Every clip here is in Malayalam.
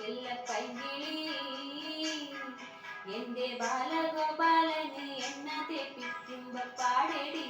ചെല്ല പൈകിളി എന്റെ ബാലഗോപാലന് എണ്ണ തേപ്പിക്കുമ്പോ പാടടി.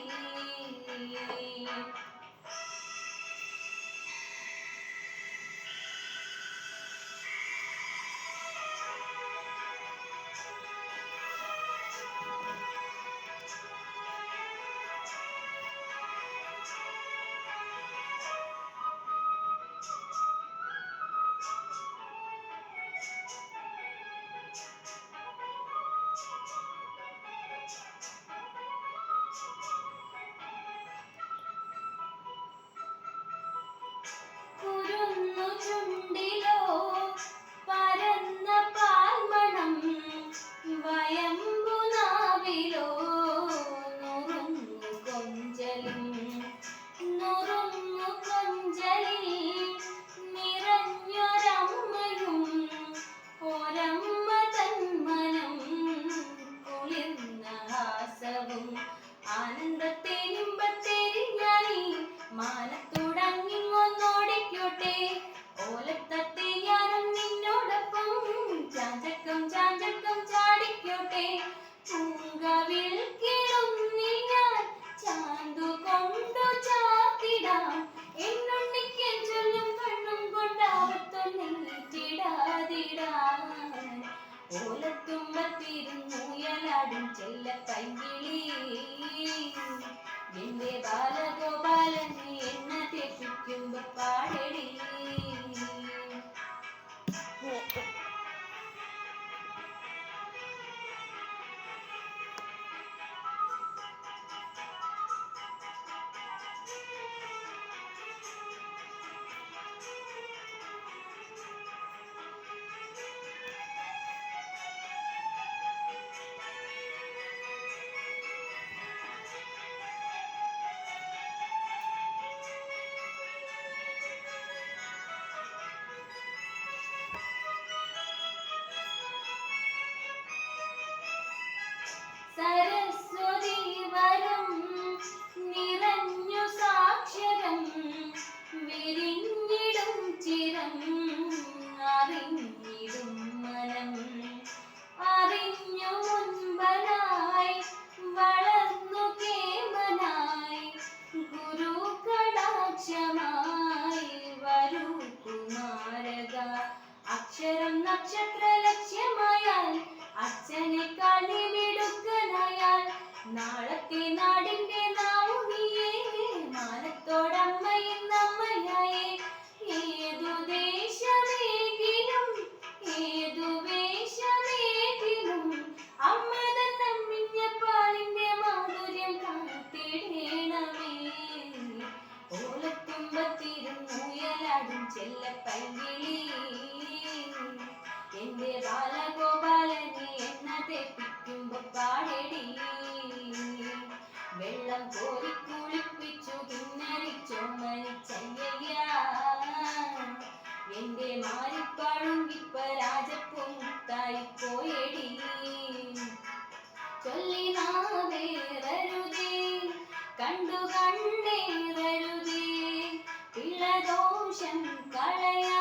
ആനന്ദത്തേനിമ്പത്തേരിഞ്ഞാനി മാനത്തോടങ്ങിങ്ങൊന്നോടിക്കോട്ടെ. ഓലത്തത്തെ ഞാനും നിന്നോടൊപ്പം ചാഞ്ചക്കം ചാഞ്ചക്കം ചാടിക്കോട്ടെ. പൂങ്കവിൽ കിളുന്നി ഞാൻ ചാന്തു കൊണ്ടു ചാത്തിടാം. എന്നുണ്ണിക്കൻ ചൊല്ലും കണ്ണും കൊണ്ടാവത്തൊന്നീറ്റിടാതിടാൻ. ഓലത്തുമ്പത്തിരുന്നുയലാടും ചെല്ല പൈകിളി എന്റെ ബാലഗോപാലന് എണ്ണ തേപ്പിക്കുമ്പോ പാടടി. സരസ്വതി വരം നിറഞ്ഞു സാക്ഷരം വിരിഞ്ഞിടും ചിരം അറിഞ്ഞിടും മനം. അറിഞ്ഞു മുൻപനായി വളർന്നു കേമനായി ഗുരു കടാക്ഷമായി വരൂ കുമാരക. അക്ഷരം നക്ഷത്ര ലക്ഷ്യമായാൽ അച്ഛനെ കളിമിടുക്കനായാൽ നാളത്തെ നാടിന്റെ നാവുനിയേ മാനത്തോടമ്മയും നമ്മയായേ. ഏതു ദേശമേകിലും ഏതു വേഷമേകിലും അമ്മ തന്നമ്മിഞ്ഞ പാലിന്റെ മാധുര്യം കാത്തിടേണമേ. ഓലത്തുമ്പത്തിരുന്നുയലാടും ചെല്ല പൈകിളി എന്റെ ബാലഗോപാലന് എണ്ണ തേപ്പിക്കുമ്പോ പാടടി. വെള്ളം കോരി കുളിപ്പിച്ചു കിന്നരിച്ചോമനിച്ചയ്യ എന്റെ മാരിപ്പഴുങ്കിപ്പ രാജപ്പുമുത്തായി പോയടി. ചൊല്ലിനാവേറരുതേ കണ്ടു കണ്ടേറരുതേ പിളദോഷം കളയാ